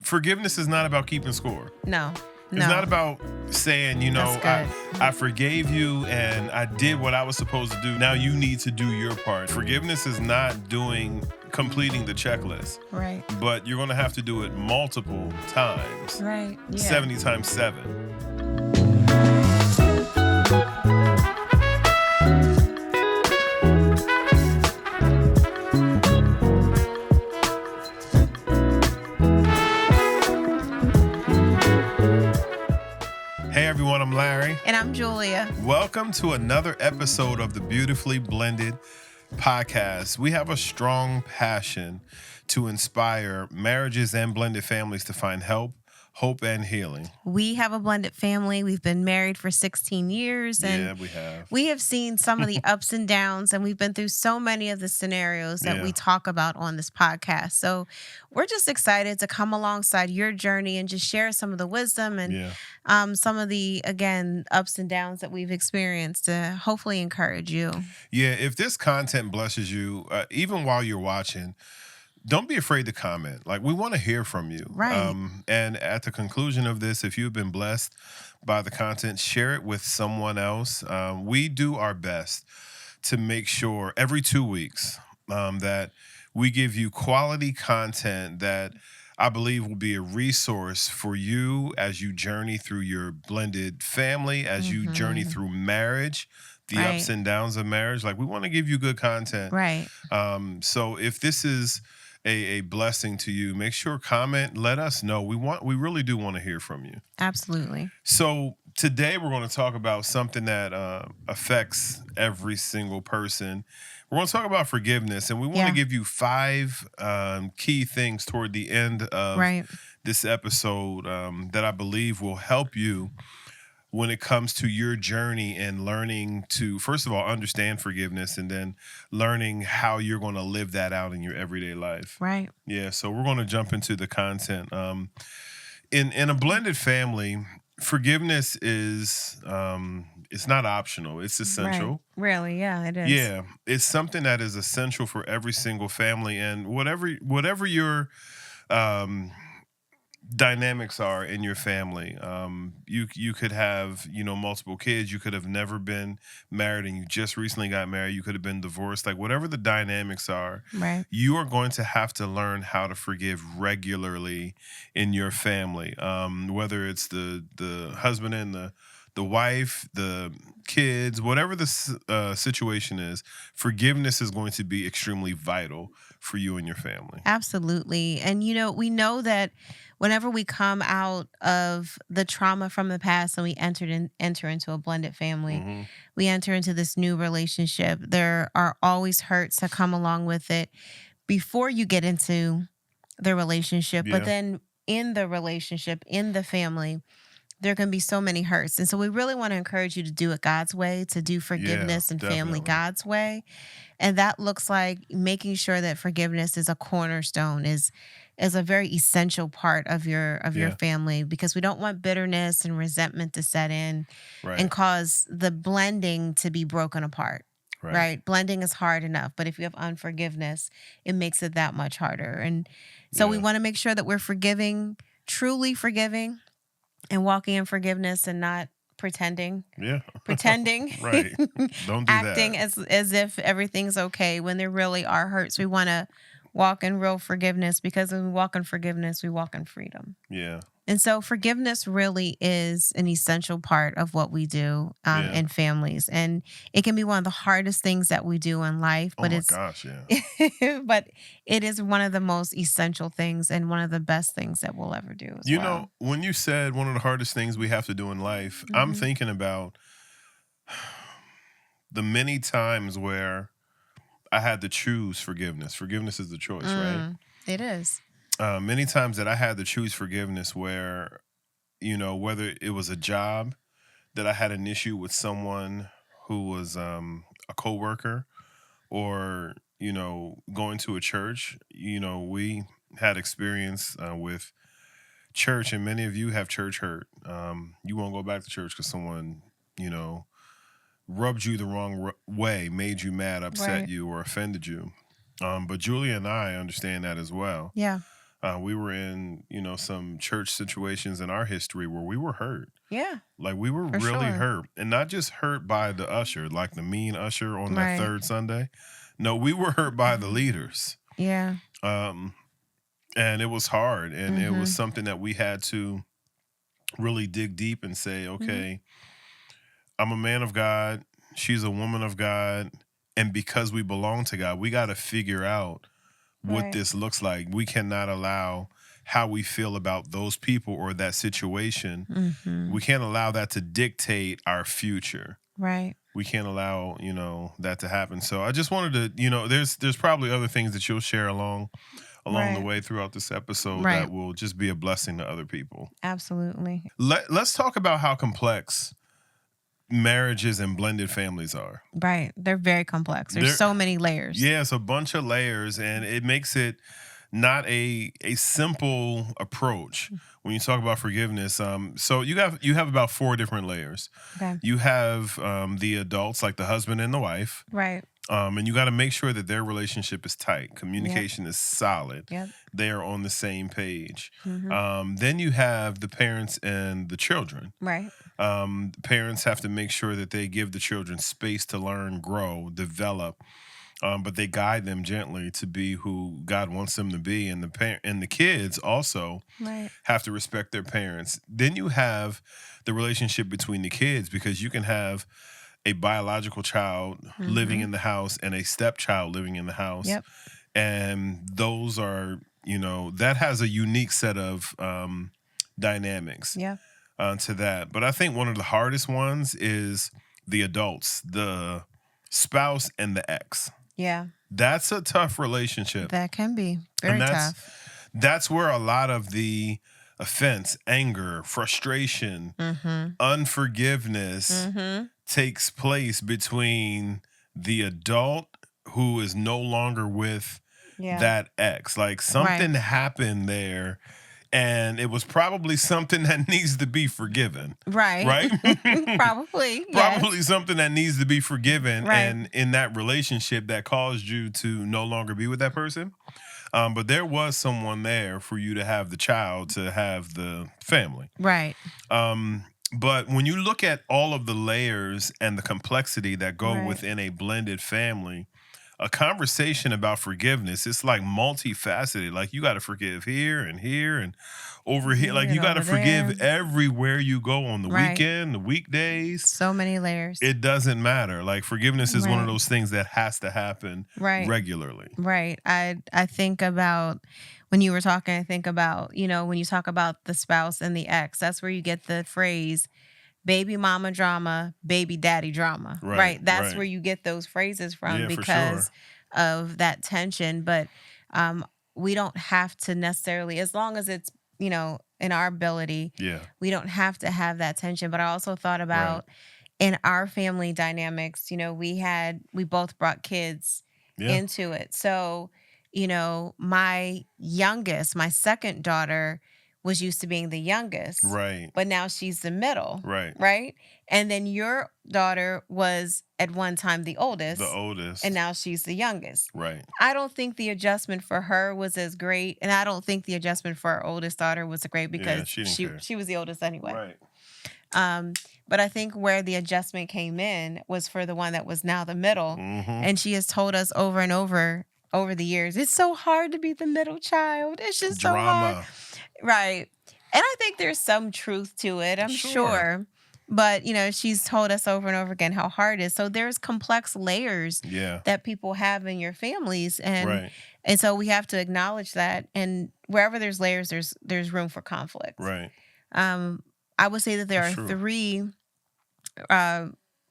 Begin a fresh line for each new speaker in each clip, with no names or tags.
forgiveness is not about keeping score.
No.
It's not about saying, I forgave you and I did what I was supposed to do. Now you need to do your part. Forgiveness is not completing the checklist.
Right.
But you're going to have to do it multiple times.
Right. Yeah.
70 times 7. Hey everyone, I'm Larry.
And I'm Julia.
Welcome to another episode of the Beautifully Blended podcast. We have a strong passion to inspire marriages and blended families to find help, hope, and healing.
We have a blended family. We've been married for 16 years. And
yeah, we have.
We have seen some of the ups and downs, and we've been through so many of the scenarios that we talk about on this podcast. So we're just excited to come alongside your journey and just share some of the wisdom and some of the, again, ups and downs that we've experienced to hopefully encourage you.
Yeah, if this content blesses you, even while you're watching, don't be afraid to comment. Like, we want to hear from you.
Right.
And at the conclusion of this, if you've been blessed by the content, share it with someone else. We do our best to make sure every 2 weeks that we give you quality content that I believe will be a resource for you as you journey through your blended family, as you journey through marriage, the ups and downs of marriage. Like, we want to give you good content.
Right.
So if this is a blessing to you, make sure comment, let us know. We really do want to hear from you.
Absolutely.
So today we're going to talk about something that affects every single person. We're going to talk about forgiveness, and we want to give you 5 key things toward the end of this episode that I believe will help you when it comes to your journey and learning to, first of all, understand forgiveness, and then learning how you're going to live that out in your everyday life.
Right.
Yeah, so we're going to jump into the content. In a blended family, forgiveness is it's not optional. It's essential.
Right. Really, yeah, it is.
Yeah, it's something that is essential for every single family, and whatever your dynamics are in your family. You could have, multiple kids. You could have never been married and you just recently got married. You could have been divorced. Like, whatever the dynamics are, you are going to have to learn how to forgive regularly in your family. Whether it's the husband and the wife, the kids, whatever the situation is, forgiveness is going to be extremely vital for you and your family.
Absolutely. And, we know that whenever we come out of the trauma from the past and we enter into a blended family, we enter into this new relationship, there are always hurts that come along with it before you get into the relationship. But then in the relationship, in the family, there can be so many hurts. And so we really want to encourage you to do it God's way, to do forgiveness and family God's way. And that looks like making sure that forgiveness is a cornerstone, is a very essential part of your family, because we don't want bitterness and resentment to set in and cause the blending to be broken apart. Right. Blending is hard enough, but if you have unforgiveness, it makes it that much harder. And so we want to make sure that we're forgiving, truly forgiving, and walking in forgiveness and not pretending. Pretending.
Right. Don't do
acting that. as if everything's okay when there really are hurts. We want to walk in real forgiveness, because when we walk in forgiveness, we walk in freedom.
Yeah.
And so forgiveness really is an essential part of what we do in families. And it can be one of the hardest things that we do in life. But but it is one of the most essential things and one of the best things that we'll ever do as well.
When you said one of the hardest things we have to do in life, I'm thinking about the many times where I had to choose forgiveness. Forgiveness is the choice, right?
It is.
Many times that I had to choose forgiveness where, whether it was a job that I had an issue with someone who was a coworker, or, going to a church. We had experience with church, and many of you have church hurt. You won't go back to church because someone, rubbed you the wrong way, made you mad, upset you, or offended you. But Julia and I understand that as well.
Yeah.
We were in, some church situations in our history where we were hurt.
Yeah,
Like we were
for
really
sure.
hurt, and not just hurt by the usher, like the mean usher on that
Right.
third Sunday. No, we were hurt by the
Mhm.
leaders.
Yeah.
Um, and it was hard, and it was
Mhm.
something that we had to really dig deep and say,
Mhm.
okay, I'm a man of God, she's a woman of God, and because we belong to God, we got to figure out what
Right.
this looks like. We cannot allow how we feel about those people or that situation. We
Mhm.
can't allow that to dictate our future.
Right.
We can't allow, that to happen. So I just wanted to, there's probably other things that you'll share along the
Right.
way throughout this episode
Right.
that will just be a blessing to other people.
Absolutely.
Let's talk about how complex marriages and blended families are.
Right. They're very complex. There's
There
so many layers.
Yeah, it's a bunch of layers, and it makes it not a simple approach when you talk about forgiveness. So you have about four different layers.
Okay.
You have the adults, like the husband and the wife.
Right.
And you got to make sure that their relationship is tight.
Yep.
Communication is solid.
Yep.
They are on the same page.
Mhm.
Then you have the parents and the children.
Right.
Parents have to make sure that they give the children space to learn, grow, develop, but they guide them gently to be who God wants them to be. And the kids also
Right.
have to respect their parents. Then you have the relationship between the kids, because you can have a biological child living
Mhm.
in the house and a stepchild living in the house,
Yep.
and those are, that has a unique set of dynamics
Yeah.
to that. But I think one of the hardest ones is the adults, the spouse and the ex.
Yeah.
That's a tough relationship.
That can be
And
very tough.
that's where a lot of the offense, anger, frustration,
Mhm.
unforgiveness
Mhm.
takes place between the adult who is no longer with
Yeah.
that ex. Like
Right.
something happened there, and it was probably something that needs to be forgiven,
Right.
right?
Probably. Yes.
Probably something that needs to be forgiven,
Right.
and in that relationship that caused you to no longer be with that person. But there was someone there for you to have the child, to have the family.
Right.
Um, but when you look at all of the layers and the complexity that go
Right.
within a blended family, a conversation about forgiveness, it's like multifaceted. Like you got to forgive here and over here. Like
Here and
you got to
over there.
forgive everywhere you go, on the
Right.
weekend, the weekdays.
So many layers.
It doesn't matter. Like forgiveness is one of
Right.
those things that has to happen
Right.
regularly.
Right. I think about when you were talking, I think about, when you talk about the spouse and the ex, that's where you get the phrase baby mama drama, baby daddy drama.
Right,
Right. That's
right.
where you get those phrases from
Yeah, for
because
sure.
of that tension. But um we don't have to necessarily, as long as it's, in our ability,
Yeah,
we don't have to have that tension. But I also thought
right.
about in our family dynamics, we both brought kids
Yeah,
into it. So, my second daughter was used to being the youngest,
right,
but now she's the middle,
right.
right? And then your daughter was at one time the
The
oldest, and
oldest.
now she's the youngest.
Right.
I don't think the adjustment for her was as great, and I don't think the adjustment for our oldest daughter was great
Yeah,
because
she didn't care.
she was the oldest anyway.
Right.
Um, but I think where the adjustment came in was for the one that was now the middle.
Mm-hmm.
And she has told us over and over the years, it's so hard to be the middle child. It's just so hard.
Drama.
Right. And I think there's some truth to it, I'm
Sure.
sure. But, she's told us over and over again how hard it is. So there's complex layers
Yeah.
that people have in your families. And
Right.
and so we have to acknowledge that. And wherever there's layers, there's room for conflict.
Right.
Um, I would say that there
That's
are
true.
three uh,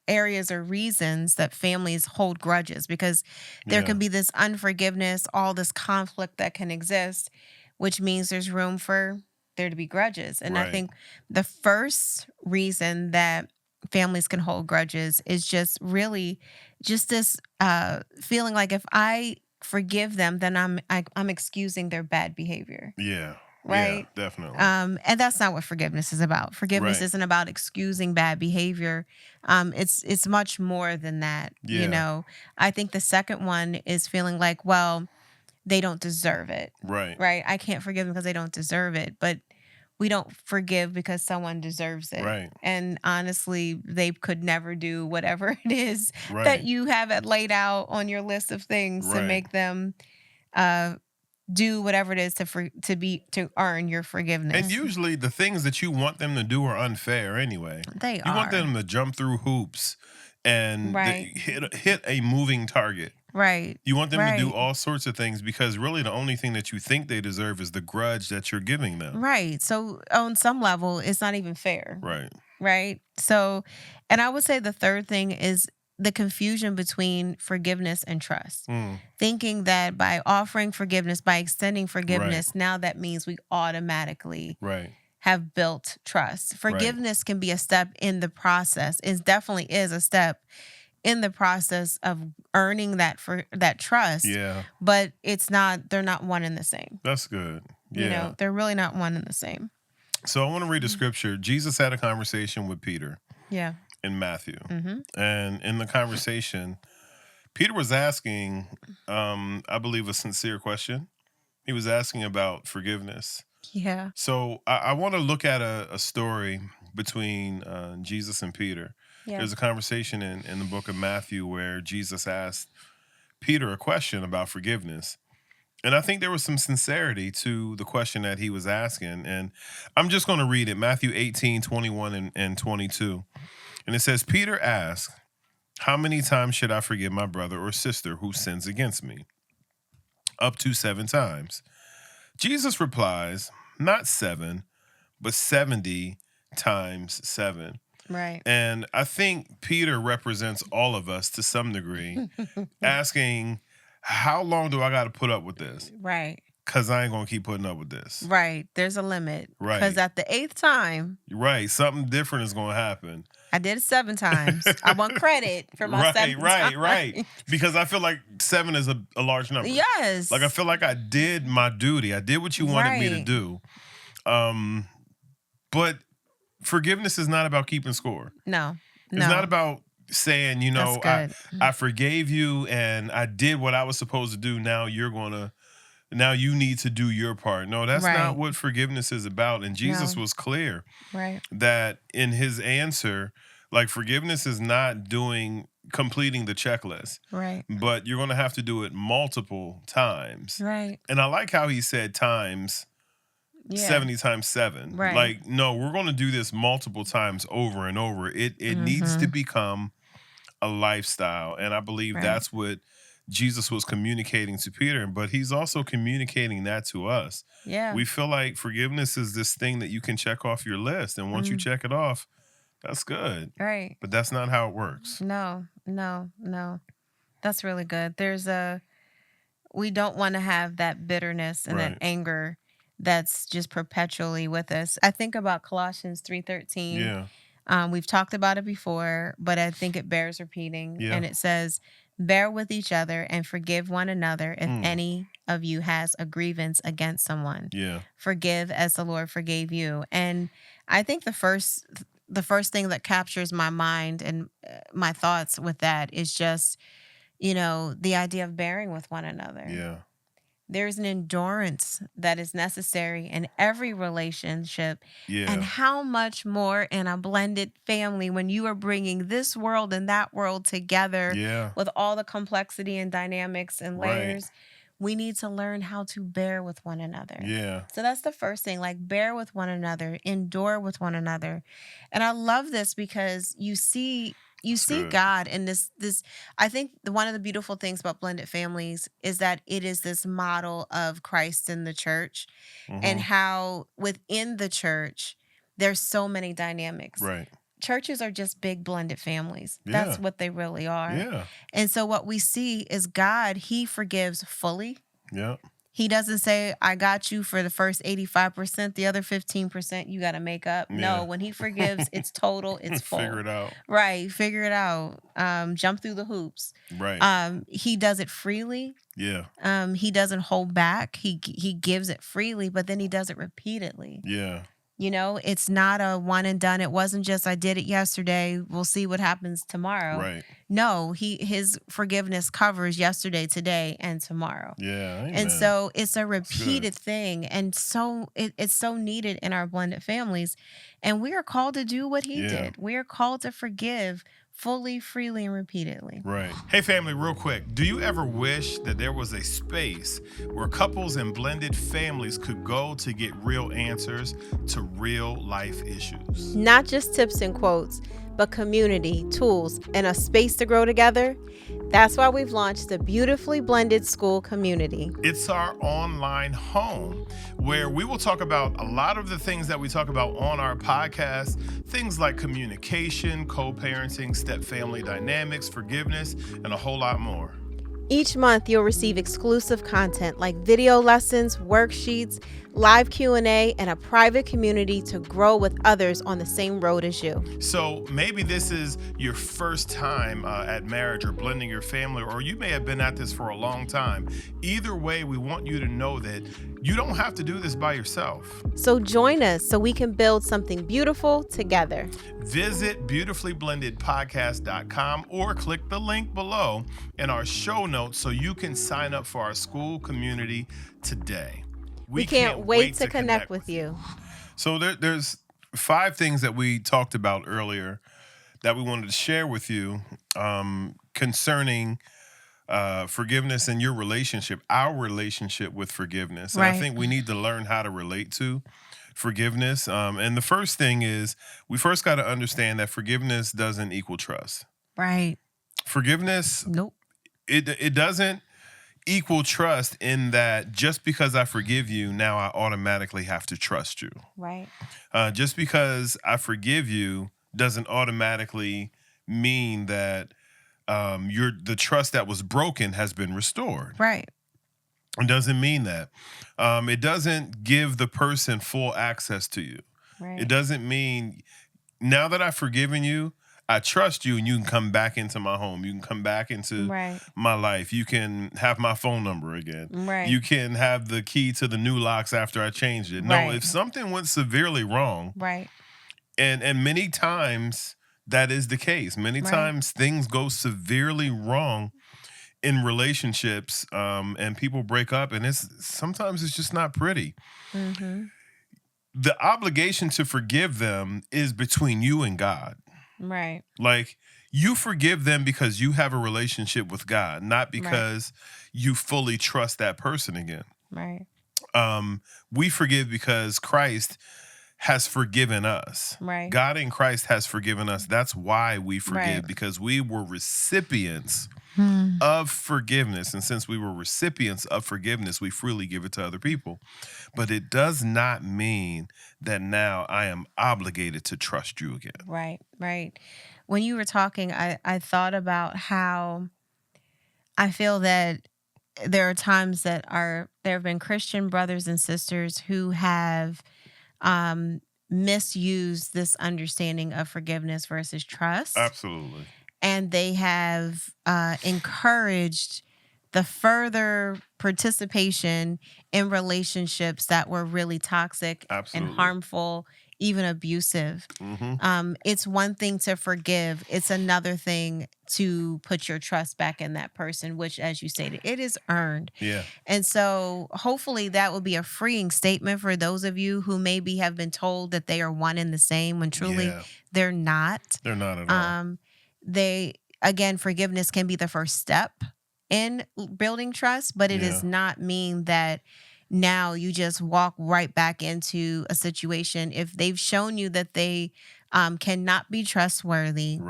areas or reasons that families hold grudges because there
Yeah.
can be this unforgiveness, all this conflict that can exist, which means there's room for there to be grudges. And I
Right.
think the first reason that families can hold grudges is just really just this feeling like if I forgive them, then I'm excusing their bad behavior,
Yeah. Yeah.
right?
Definitely.
And that's not what forgiveness is about. Forgiveness
Right.
isn't about excusing bad behavior. It's much more than that.
Yeah.
I think the second one is feeling like, well, they don't deserve it.
Right.
Right? I can't forgive them because they don't deserve it, but we don't forgive because someone deserves it.
Right.
And honestly, they could never do whatever it is that
Right.
you have it laid out on your list of things to
Right.
make them uh do whatever it is to earn your
And
forgiveness.
usually the things that you want them to do are unfair anyway.
They
You want
are.
them to jump through hoops and
Right.
hit a moving target.
Right.
You want them to do
Right.
all sorts of things because really the only thing that you think they deserve is the grudge that you're giving them.
Right. So on some level, it's not even fair.
Right.
Right. So, and I would say the third thing is the confusion between forgiveness and trust.
Mm,
Thinking that by offering forgiveness, by extending
right.
forgiveness, now that means we automatically
Right.
have built trust.
Right.
Forgiveness can be a step in the process. It definitely is a step in the process of earning that trust,
Yeah.
but it's not, they're not one and the same.
That's good.
You
Yeah.
know, they're really not one and the same.
So I want to read a
Mm.
scripture. Jesus had a conversation with Peter
Yeah.
in Matthew.
Mhm.
And in the conversation, Peter was asking, I believe, a sincere question. He was asking about forgiveness.
Yeah.
So I want to look at a story between Jesus and Peter.
Yeah.
There's a conversation in the book of Matthew where Jesus asked Peter a question about forgiveness. And I think there was some sincerity to the question that he was asking. And I'm just going to read it, Matthew 18:21 and 22. And it says, Peter asked, how many times should I forgive my brother or sister who sins against me? Up to 7 times. Jesus replies, not 7, but 70 times 7.
Right.
And I think Peter represents all of us to some degree, asking, how long do I got to put up with this?
Right.
Because I ain't going to keep putting up with this.
Right. There's a limit. Because
Right.
at the 8th time,
Right. Something different is going to happen.
I did it 7 times. I want credit for my 7 times.
Right. Because I feel like 7 is a large number.
Yes.
Like I feel like I did my duty. I did what you wanted me to
Right.
do. But forgiveness is not about keeping score.
No.
It's not about saying, you know,
That's good.
I forgave you and I did what I was supposed to do. Now you need to do your part. No, that's
Right.
not what forgiveness is about. And Jesus
No.
was clear
Right.
that in his answer, like forgiveness is not completing the checklist,
Right.
but you're going to have to do it multiple times.
Right.
And I like how he said times.
Yeah.
70 times 7.
Right.
Like, no, we're going to do this multiple times over and over. It needs to become a lifestyle. And I believe
Right.
that's what Jesus was communicating to Peter, but he's also communicating that to us.
Yeah.
We feel like forgiveness is this thing that you can check off your list. And once you check it off, that's good.
Right.
But that's not how it works.
No. That's really good. We don't want to have that bitterness and
Right.
that anger that's just perpetually with us. I think about Colossians 3:13.
Yeah.
We've talked about it before, but I think it bears repeating.
Yeah.
And it says, bear with each other and forgive one another if any of you has a grievance against someone.
Yeah.
Forgive as the Lord forgave you. And I think the first thing that captures my mind and my thoughts with that is just, the idea of bearing with one another.
Yeah.
There's an endurance that is necessary in every relationship.
Yeah.
And how much more in a blended family when you are bringing this world and that world together
Yeah.
with all the complexity and dynamics and
Right.
layers. We need to learn how to bear with one another.
Yeah.
So that's the first thing, like bear with one another, endure with one another. And I love this because you see
good.
God in this I think one of the beautiful things about blended families is that it is this model of Christ in the church and how within the church there's so many dynamics.
Right.
Churches are just big blended families.
Yeah.
That's what they really are.
Yeah.
And so what we see is God, he forgives fully.
Yeah.
He doesn't say, I got you for the first 85%, the other 15% you got to make up.
Yeah.
No, when he forgives, it's total, it's full.
Figure it out.
Right, figure it out. Jump through the hoops.
Right.
He does it freely.
Yeah.
He doesn't hold back. He gives it freely, but then he does it repeatedly.
Yeah.
It's not a one and done. It wasn't just I did it yesterday. We'll see what happens tomorrow.
Right.
No, his forgiveness covers yesterday, today, and tomorrow.
Yeah.
And
Amen.
so it's a
It's good.
repeated thing. And so it's so needed in our blended families. And we are called to do what he
Yeah.
did. We are called to forgive fully, freely, and repeatedly.
Right. Hey, family, real quick. Do you ever wish that there was a space where couples and blended families could go to get real answers to real life issues?
Not just tips and quotes, but community, tools, and a space to grow together. That's why we've launched the Beautifully Blended School Community.
It's our online home where we will talk about a lot of the things that we talk about on our podcast, things like communication, co-parenting, step-family dynamics, forgiveness, and a whole lot more.
Each month, you'll receive exclusive content like video lessons, worksheets, live Q&A, and a private community to grow with others on the same road as you.
So maybe this is your first time at marriage or blending your family, or you may have been at this for a long time. Either way, we want you to know that you don't have to do this by yourself.
So join us so we can build something beautiful together.
Visit beautifullyblendedpodcast.com or click the link below in our show notes so you can sign up for our school community today.
We can't wait to connect with you.
So there's 5 things that we talked about earlier that we wanted to share with you concerning forgiveness and your relationship, our relationship with forgiveness. And I think we need to learn how to relate to forgiveness. And the first thing is we first got to understand that forgiveness doesn't equal trust.
Right.
Forgiveness,
nope.
It doesn't equal trust in that just because I forgive you, now I automatically have to trust you.
Right.
Just because I forgive you doesn't automatically mean that the trust that was broken has been restored.
Right.
It doesn't mean that. It doesn't give the person full access to you.
Right.
It doesn't mean now that I've forgiven you, I trust you and you can come back into my home. You can come back into my life. You can have my phone number again.
Right.
You can have the key to the new locks after I changed it. No, if something went severely wrong, and many times that is the case. Many times things go severely wrong in relationships, and people break up, and sometimes it's just not pretty.
Mm-hmm.
The obligation to forgive them is between you and God.
Right.
Like you forgive them because you have a relationship with God, not because you fully trust that person again.
Right.
We forgive because Christ has forgiven us.
Right.
God in Christ has forgiven us. That's why we forgive, because we were recipients of forgiveness. And since we were recipients of forgiveness, we freely give it to other people. But it does not mean that now I am obligated to trust you again.
Right, right. When you were talking, I thought about how I feel that there are times that there have been Christian brothers and sisters who have misused this understanding of forgiveness versus trust.
Absolutely.
And they have encouraged the further participation in relationships that were really toxic and harmful, even abusive.
Mm-hmm.
It's one thing to forgive. It's another thing to put your trust back in that person, which, as you stated, it is earned.
Yeah.
And so hopefully that will be a freeing statement for those of you who maybe have been told that they are one and the same when truly they're not.
They're not at all.
Forgiveness can be the first step in building trust, but it does not mean that now you just walk right back into a situation. If they've shown you that they cannot be trustworthy,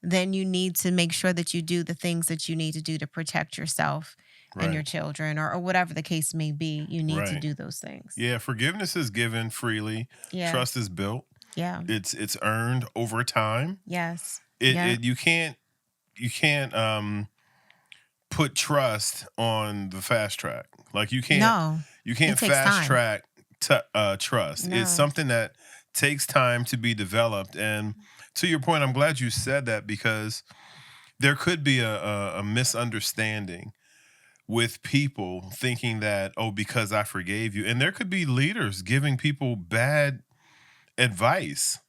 then you need to make sure that you do the things that you need to do to protect yourself and your children, or whatever the case may be. You need to do those things.
Yeah, forgiveness is given freely. Trust is built.
Yeah.
It's earned over time.
Yes.
You can't put trust on the fast track. Like you can't fast track trust.
No.
It's something that takes time to be developed. And to your point, I'm glad you said that, because there could be a misunderstanding with people thinking that, oh, because I forgave you. And there could be leaders giving people bad advice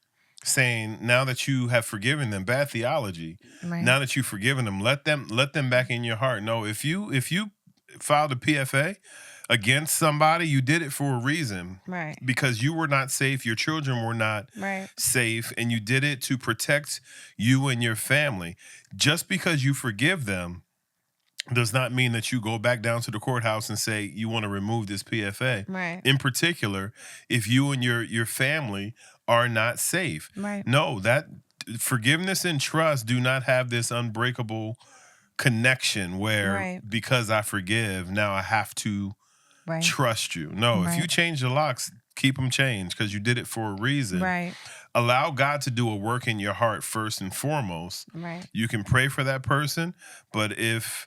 saying, now that you have forgiven them, bad theology,
Right.
now that you've forgiven them, let them back in your heart. No, if you filed a PFA against somebody, you did it for a reason,
Right.
because you were not safe, your children were not
Right.
safe, and you did it to protect you and your family. Just because you forgive them does not mean that you go back down to the courthouse and say you want to remove this PFA.
Right.
In particular, if you and your family are not safe.
Right.
No, that forgiveness and trust do not have this unbreakable connection where,
Right.
because I forgive, now I have to
Right.
trust you. No, if you
Right.
change the locks, keep them changed, because you did it for a reason.
Right.
Allow God to do a work in your heart first and foremost.
Right.
You can pray for that person, but if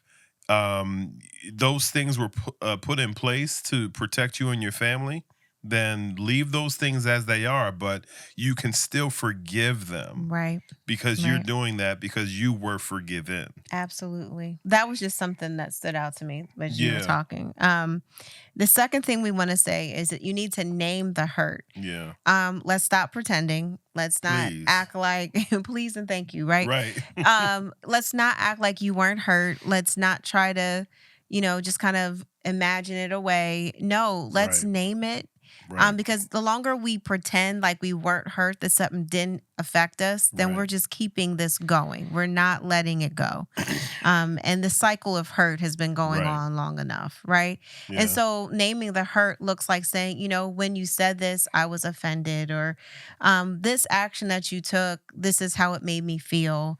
those things were put in place to protect you and your family, then leave those things as they are, but you can still forgive them,
Right.
because you're
Right.
doing that because you were forgiven.
Absolutely. That was just something that stood out to me as you were
Yeah.
talking. The second thing we want to say is that you need to name the hurt.
Yeah.
Let's stop pretending. Let's not
Please.
act like please and thank you, right?
Right.
Let's not act like you weren't hurt. Let's not try to, just kind of imagine it away. No, let's
Right.
name it.
Right.
Because the longer we pretend like we weren't hurt, that something didn't affect us, then we're
Right.
just keeping this going. We're not letting it go. And the cycle of hurt has been going
Right.
on long enough, right? And
Yeah.
so naming the hurt looks like saying, when you said this, I was offended, or this action that you took, this is how it made me feel.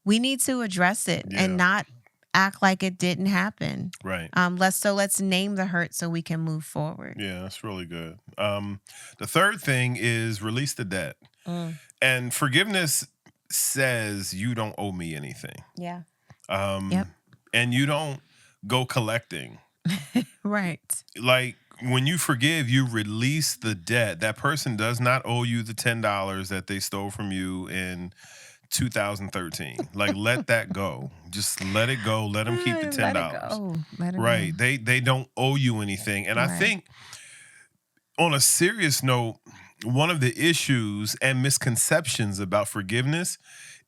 We need to address it and
Yeah.
not act like it didn't happen.
Right.
Let's name the hurt so we can move forward.
Yeah, that's really good. The third thing is release the debt.
Mm,
And forgiveness says you don't owe me anything.
yeah. Yep.
Um, and you don't go collecting.
Right.
Like, when you forgive, you release the debt. That person does not owe you the $10 that they stole from you in 2013. Like, let that go. Just let it go. Let them keep the
Let it
$10.
go. Let it
Right.
go.
They don't owe you anything. And I
Right.
think, on a serious note, one of the issues and misconceptions about forgiveness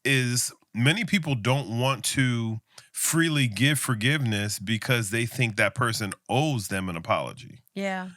is many people don't want to freely give forgiveness because they think that person owes them an apology.
Yeah.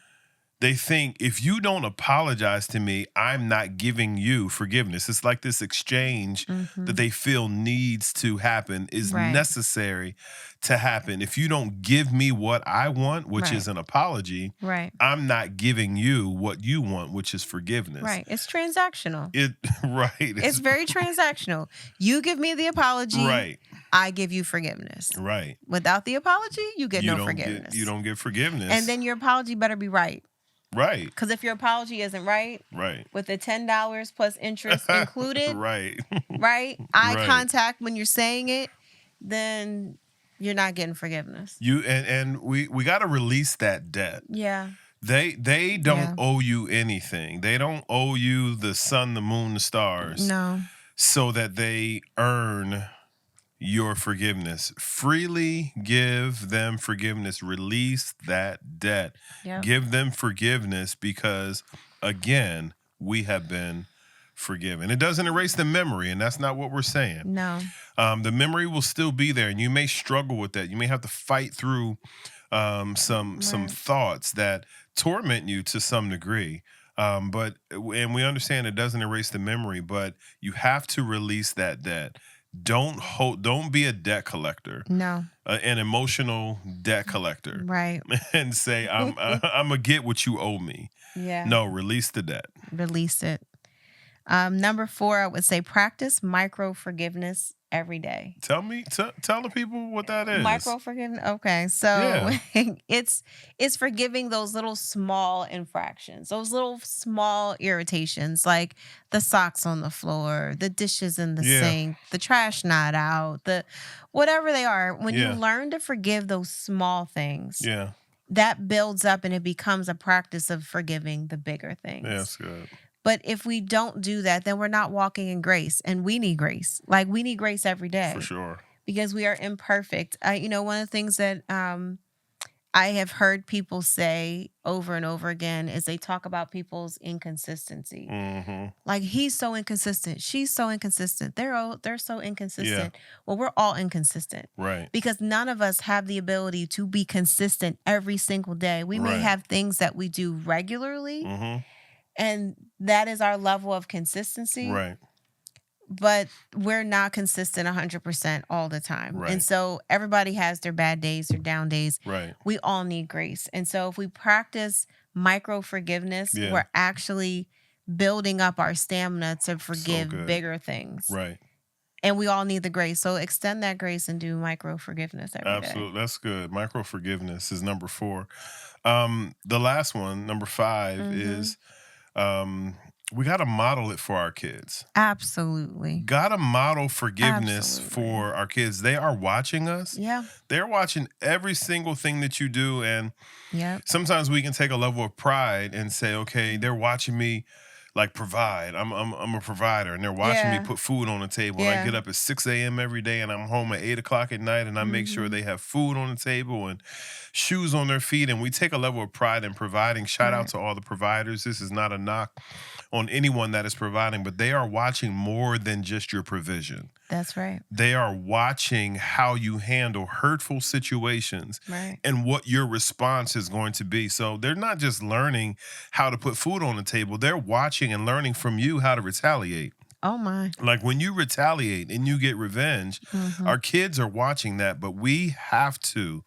They think, if you don't apologize to me, I'm not giving you forgiveness. It's like this exchange
Hmm.
that they feel needs to happen, is
Right.
necessary to happen. If you don't give me what I want, which
Right.
is an apology,
Right.
I'm not giving you what you want, which is forgiveness.
Right. It's transactional.
It right.
It's very transactional. You give me the apology,
right.
I give you forgiveness.
Right.
Without the apology, you get no
you
forgiveness.
don't get forgiveness.
And then your apology better be right.
right.
Because if your apology isn't right,
Right.
with the $10 plus interest included,
right.
right? Eye
Right.
contact when you're saying it, then you're not getting forgiveness.
And we got to release that debt.
Yeah.
They don't
Yeah.
owe you anything. They don't owe you the sun, the moon, the stars,
No.
so that they earn your forgiveness. Freely give them forgiveness. Release that debt.
Yep.
Give them forgiveness, because, again, we have been forgiven. It doesn't erase the memory, and that's not what we're saying.
No.
The memory will still be there, and you may struggle with that. You may have to fight through some
Right.
thoughts that torment you to some degree. And we understand it doesn't erase the memory, but you have to release that debt. Don't be a debt collector,
No.
an emotional debt collector,
Right.
and say, I'm gonna get what you owe me.
Yeah.
No, release the debt.
Release it. Number 4, I would say practice micro forgiveness every day.
Tell the people what that is.
Micro forgiveness. Okay, so
Yeah.
it's forgiving those little small infractions, those little small irritations, like the socks on the floor, the dishes in the
Yeah.
sink, the trash not out, the whatever they are. When you
Yeah.
learn to forgive those small things,
Yeah.
that builds up and it becomes a practice of forgiving the bigger things.
Yeah, that's good.
But if we don't do that, then we're not walking in grace, and we need grace. Like, we need grace every day
For sure.
because we are imperfect. One of the things that I have heard people say over and over again is they talk about people's inconsistency.
Mm-hmm.
Like, he's so inconsistent. She's so inconsistent. They're so
Yeah.
inconsistent. Well, we're all inconsistent
Right.
because none of us have the ability to be consistent every single day. We may
Right.
have things that we do regularly,
Mm-hmm.
and that is our level of consistency,
Right.
but we're not consistent 100% all the time. And
Right.
so everybody has their bad days, their down days.
Right.
We all need grace. And so if we practice micro forgiveness,
Yeah.
we're actually building up our stamina to
So
forgive
good.
bigger things.
Right.
And we all need the grace. So extend that grace and do micro forgiveness every day.
Absolutely. That's good. Micro forgiveness is number 4. The last one, number 5,
Mm-hmm.
is we got to model it for our kids.
Absolutely.
Got to model forgiveness
Absolutely.
for our kids. They are watching us.
Yeah.
They're watching every single thing that you do. And
Yep.
sometimes we can take a level of pride and say, okay, they're watching me like provide. I'm a provider, and they're watching me
Yeah.
put food on the table. And I
Yeah.
get up at 6 a.m. every day, and I'm home at 8 o'clock at night, and I make sure
Mm-hmm.
they have food on the table and shoes on their feet. And we take a level of pride in providing. Shout out
Right.
to all the providers. This is not a knock on anyone that is providing, but they are watching more than just your provision.
That's right.
They are watching how you handle hurtful situations
Right.
and what your response is going to be. So they're not just learning how to put food on the table, they're watching and learning from you how to retaliate.
Oh my.
Like when you retaliate and you get revenge,
Mm-hmm.
our kids are watching that, but we have to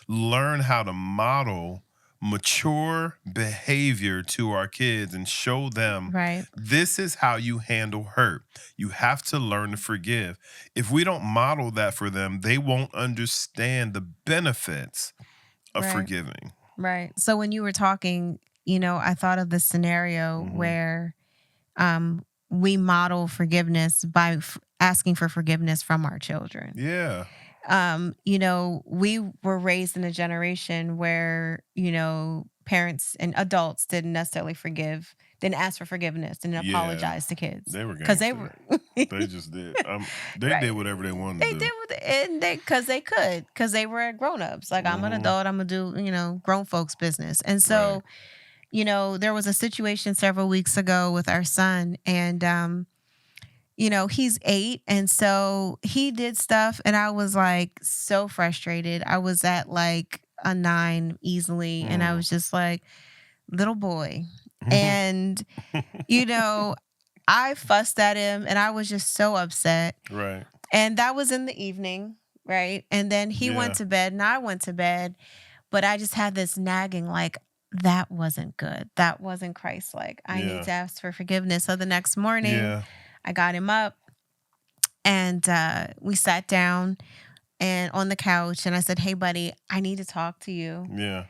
learn how to model mature behavior to our kids and show them
Right.
this is how you handle hurt. You have to learn to forgive. If we don't model that for them, they won't understand the benefits of
Right.
forgiving.
Right. So when you were talking, I thought of this scenario
Hmm.
where we model forgiveness by asking for forgiveness from our children.
Yeah.
We were raised in a generation where, parents and adults didn't necessarily didn't ask for forgiveness, didn't
Yeah.
apologize to kids
They were
because they were
gangster. They just did. They did
right.
whatever they
They
wanted to
did
do.
and because they could, because they were grown-ups. Like, I'm an
Hmm.
adult, I'm gonna do, grown folks business. And
Right.
so, there was a situation several weeks ago with our son, and he's 8, and so he did stuff, and I was like so frustrated. I was at like a 9 easily, and I
Mm.
was just like, little boy. And, you know, I fussed at him and I was just so upset.
Right.
And that was in the evening, right? And then he went
Yeah.
to bed and I went to bed, but I just had this nagging like, that wasn't good. That wasn't Christ like. I need
Yeah.
to ask for forgiveness. So the next morning,
Yeah.
I got him up and we sat down and on the couch and I said, "Hey buddy, I need to talk to you.
Yeah.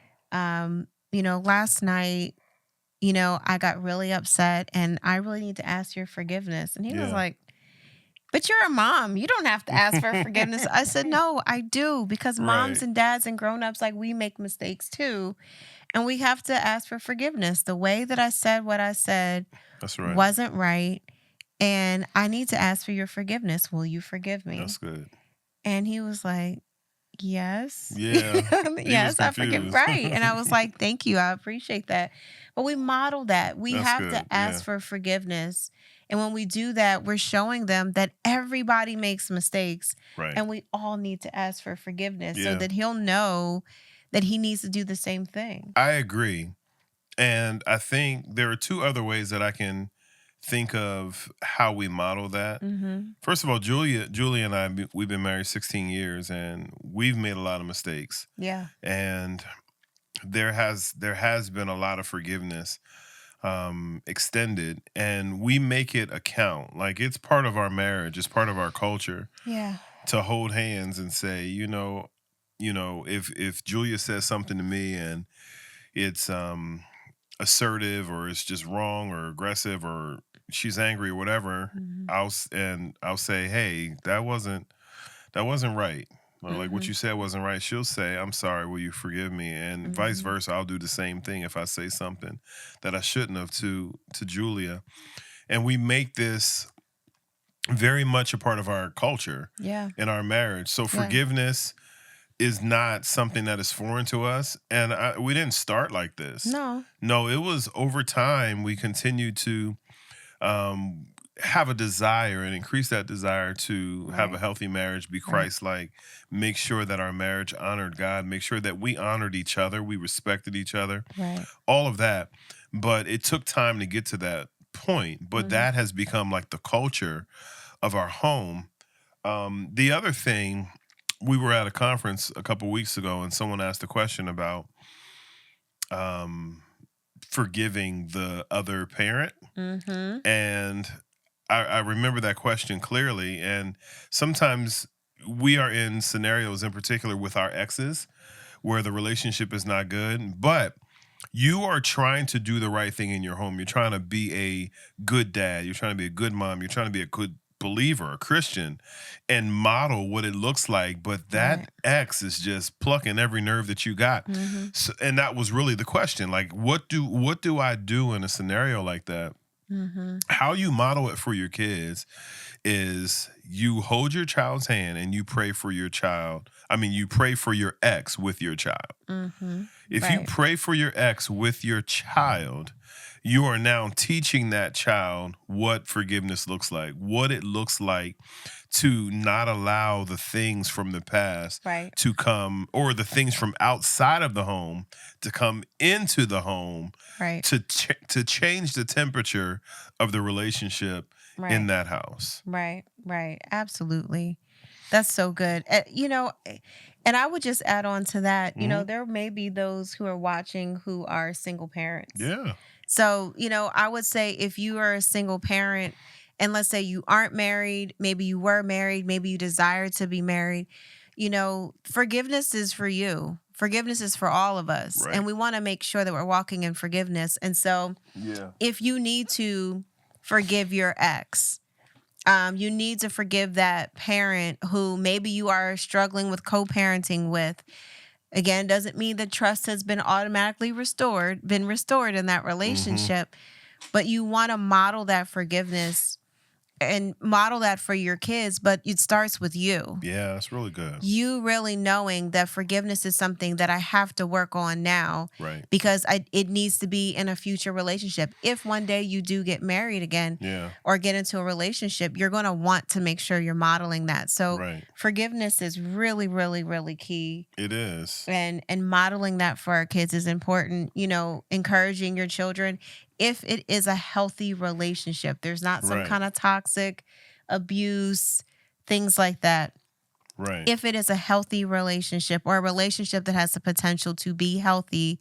Last night, I got really upset and I really need to ask your forgiveness." And he was
Yeah.
like, "But you're a mom. You don't have to ask for forgiveness." I said, "No, I do, because moms
Right.
and dads and grown-ups, like, we make mistakes too, and we have to ask for forgiveness. The way that I said what I said
That's right.
wasn't right, and I need to ask for your forgiveness. Will you forgive me?"
That's good.
And he was like, "Yes."
Yeah. He was
Yes, I forgive,
confused.
right, and I was like, "Thank you, I appreciate that." But we model that. We
That's
have to
good. Yeah.
ask for forgiveness, and when we do that, we're showing them that everybody makes mistakes,
Right.
and we all need to ask for forgiveness so
Yeah.
that he'll know that he needs to do the same thing.
I agree. And I think there are two other ways that I can think of how we model that.
Mhm.
First of all, Julia and I, we've been married 16 years and we've made a lot of mistakes.
Yeah.
And there has been a lot of forgiveness extended, and we make it a count. Like it's part of our marriage, it's part of our culture
Yeah.
to hold hands and say, if Julia says something to me and it's assertive or it's just wrong or aggressive or she's angry or whatever,
Mhm.
I'll say, hey, that wasn't right. Or like what
Mhm.
you said wasn't right. She'll say, I'm sorry, will you forgive me? And vice
Mhm.
versa, I'll do the same thing if I say something that I shouldn't have to Julia. And we make this very much a part of our culture
Yeah.
in our marriage. So
Yeah.
forgiveness is not something that is foreign to us. And we didn't start like this.
No.
No, it was over time we continued to um, have a desire and increase that desire to have a
Right.
healthy marriage, be
Right.
Christ-like, make sure that our marriage honored God, make sure that we honored each other, we respected each other,
Right.
all of that. But it took time to get to that point. But
Mhm.
that has become like the culture of our home. The other thing, we were at a conference a couple weeks ago, and someone asked a question about um, forgiving the other parent,
Mhm.
and I remember that question clearly. And sometimes we are in scenarios, in particular with our exes, where the relationship is not good, but you are trying to do the right thing in your home. You're trying to be a good dad. You're trying to be a good mom. You're trying to be a good believer, a Christian, and model what it looks like. But that
Right.
ex is just plucking every nerve that you got.
Mhm.
So, and that was really the question. Like, what do I do in a scenario like that?
Mhm.
How you model it for your kids is you hold your child's hand and you pray for your child. I mean, you pray for your ex with your child.
Mhm.
If you
Right.
pray for your ex with your child, you are now teaching that child what forgiveness looks like, what it looks like to not allow the things from the past
Right.
to come, or the things from outside of the home to come into the home,
Right.
to change the temperature of the relationship in
Right.
that house.
Right. Right. Absolutely. That's so good. And I would just add on to that,
Hmm.
there may be those who are watching who are single parents.
Yeah.
So, I would say if you are a single parent and let's say you aren't married, maybe you were married, maybe you desire to be married, forgiveness is for you. Forgiveness is for all of us. And
Right.
we want to make sure that we're walking in forgiveness. And so
Yeah.
if you need to forgive your ex, you need to forgive that parent who maybe you are struggling with co-parenting with. Again, doesn't mean that trust has been automatically been restored in that
Hmm.
relationship, but you want to model that forgiveness and model that for your kids, but it starts with you.
Yeah, that's really good.
You really knowing that forgiveness is something that I have to work on now
Right.
because it needs to be in a future relationship. If one day you do get married again
Yeah.
or get into a relationship, you're going to want to make sure you're modeling that. So
Right.
forgiveness is really, really, really key,
It is.
and modeling that for our kids is important. Encouraging your children if it is a healthy relationship, there's not some
Right.
kind of toxic abuse, things like that.
Right.
If it is a healthy relationship or a relationship that has the potential to be healthy,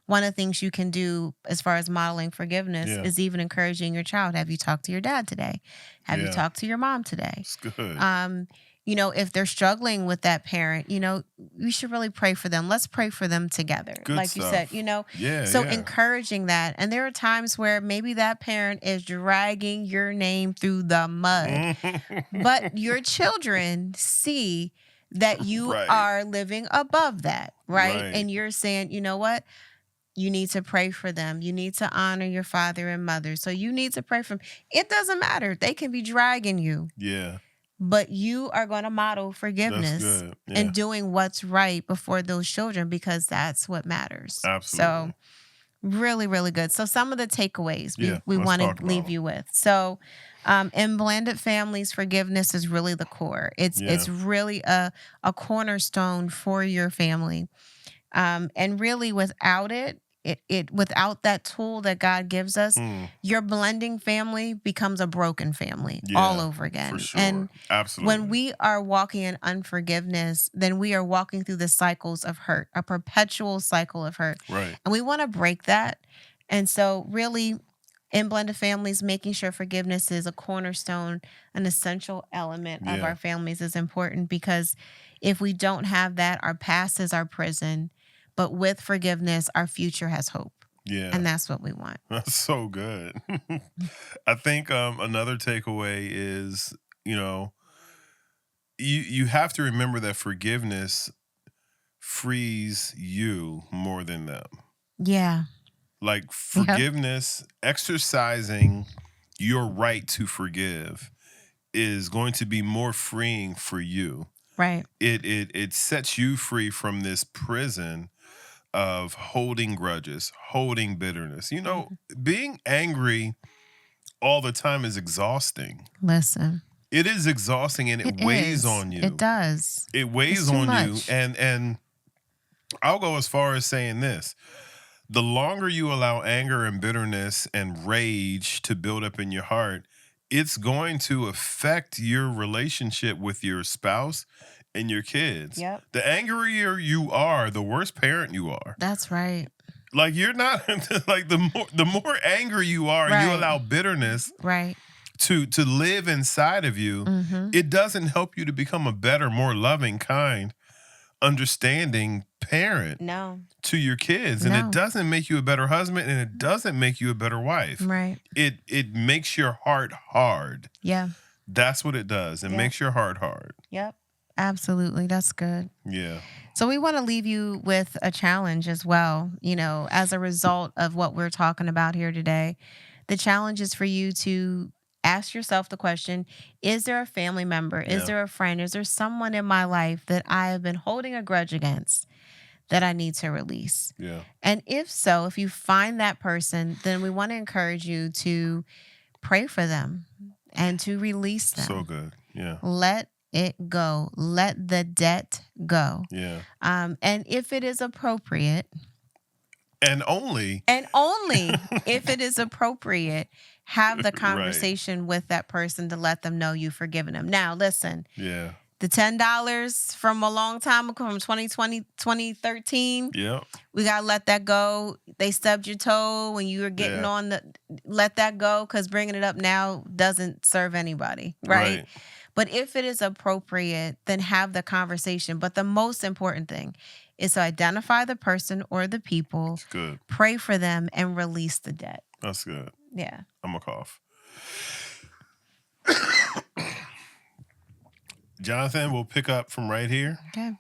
one of the things you can do as far as modeling forgiveness
Yeah.
is even encouraging your child. Have you talked to your dad today? Have you
Yeah.
talked to your mom today?
It's good.
Um, if they're struggling with that parent, you should really pray for them. Let's pray for them together.
Good
Like you said,
stuff. Yeah.
so
Yeah.
encouraging that. And there are times where maybe that parent is dragging your name through the mud, but your children see that you
Right.
are living above that, right?
Right.
And you're saying, you know what? You need to pray for them. You need to honor your father and mother. So you need to pray for them. It doesn't matter. They can be dragging you,
Yeah.
but you are going to model
That's
forgiveness
good.
and
Yeah.
doing what's right before those children because that's what matters. So
Absolutely.
really, really good. So some of the takeaways we
Yeah.
we
Let's
want
talk
to
about
leave
them.
you with. So in blended families, forgiveness is really the core. It's
Yeah.
really a cornerstone for your family. And really without it without that tool that God gives us,
Hmm.
your blending family becomes a broken family all
Yeah.
over
For
again. And
sure.
when
Absolutely.
we are walking in unforgiveness, then we are walking through the cycles of hurt, a perpetual cycle of hurt.
Right.
And we want to break that. And so really in blended families, making sure forgiveness is a cornerstone, an essential element of
Yeah.
our families is important because if we don't have that, our past is our prison. But with forgiveness, our future has hope.
Yeah.
And that's what we want.
That's so good. I think another takeaway is, you know, you have to remember that forgiveness frees you more than them.
Yeah.
Like
Yep.
forgiveness, exercising your right to forgive is going to be more freeing for you
Right.
It sets you free from this prison of holding grudges, holding bitterness. You know, being angry all the time is exhausting.
Listen.
It is exhausting, and it
It
weighs
is.
on
It
you.
does.
It
It's
weighs
too
on you,
much.
and I'll go as far as saying this. The longer you allow anger and bitterness and rage to build up in your heart, it's going to affect your relationship with your spouse and your kids.
Yep.
The angrier you are, the worse parent you are.
That's right.
Like, you're not like, the more angry you are, and you
Right.
allow bitterness
Right.
to live inside of you, it doesn't help you to become a better, more loving, kind, understanding parent
No.
to your kids. And it
No.
doesn't make you a better husband, and it doesn't make you a better wife.
Right.
It makes your heart hard.
Yeah.
That's what it does. It makes your heart hard.
Yep. Absolutely. That's good.
Yeah.
So we want to leave you with a challenge as well, you know, as a result of what we're talking about here today. The challenge is for you to ask yourself the question, is there a family member? Is
Yeah.
there a friend? Is there someone in my life that I have been holding a grudge against that I need to release?
Yeah.
And if so, if you find that person, then we want to encourage you to pray for them and to release them.
So good. Yeah.
Let it go. Let the debt go.
Yeah.
And if it is appropriate,
And only
if it is appropriate, have the conversation with that person to let them know you've forgiven them. Now, listen.
Yeah.
The $10 from a long time ago, from 2020, 2013.
Yeah.
We got to let that go. They stubbed your toe when you were getting on let that go, because bringing it up now doesn't serve anybody, right? But if it is appropriate, then have the conversation. But the most important thing is to identify the person or the people,
That's good.
pray for them, and release the debt.
That's good.
Yeah.
I'm going to cough. Jonathan, we'll pick up from right here.
Okay.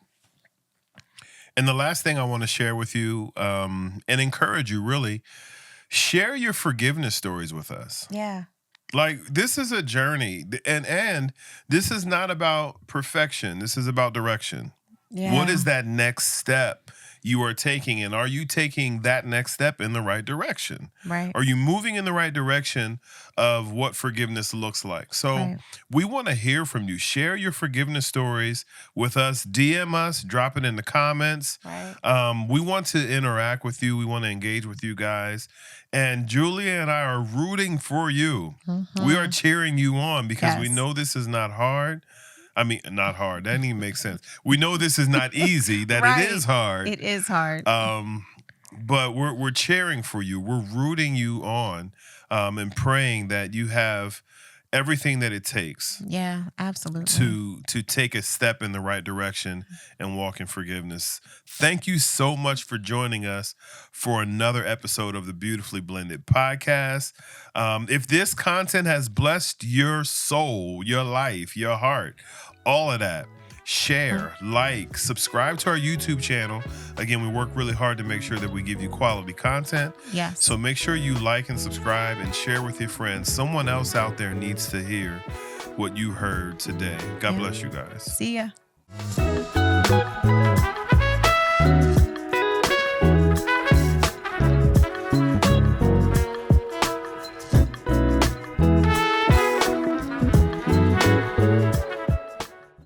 And the last thing I want to share with you, and encourage you, really, share your forgiveness stories with us.
Yeah.
Like, this is a journey, and this is not about perfection. This is about direction.
Yeah.
What is that next step you are taking, and are you taking that next step in the right direction?
Right.
Are you moving in the right direction of what forgiveness looks like? So we want to hear from you. Share your forgiveness stories with us. DM us, drop it in the comments.
Right.
We want to interact with you. We want to engage with you guys. And Julia and I are rooting for you. We are cheering you on, because we know this is not hard. I mean, not hard. That didn't even make sense. We know this is not easy, that it is hard.
It is hard.
But we're cheering for you. We're rooting you on, and praying that you have everything that it takes.
Yeah, absolutely.
To take a step in the right direction and walk in forgiveness. Thank you so much for joining us for another episode of the Beautifully Blended podcast. If this content has blessed your soul, your life, your heart, all of that, share, like, subscribe to our YouTube channel. Again, we work really hard to make sure that we give you quality content.
Yes.
So make sure you like and subscribe and share with your friends. Someone else out there needs to hear what you heard today. God bless you guys.
See ya.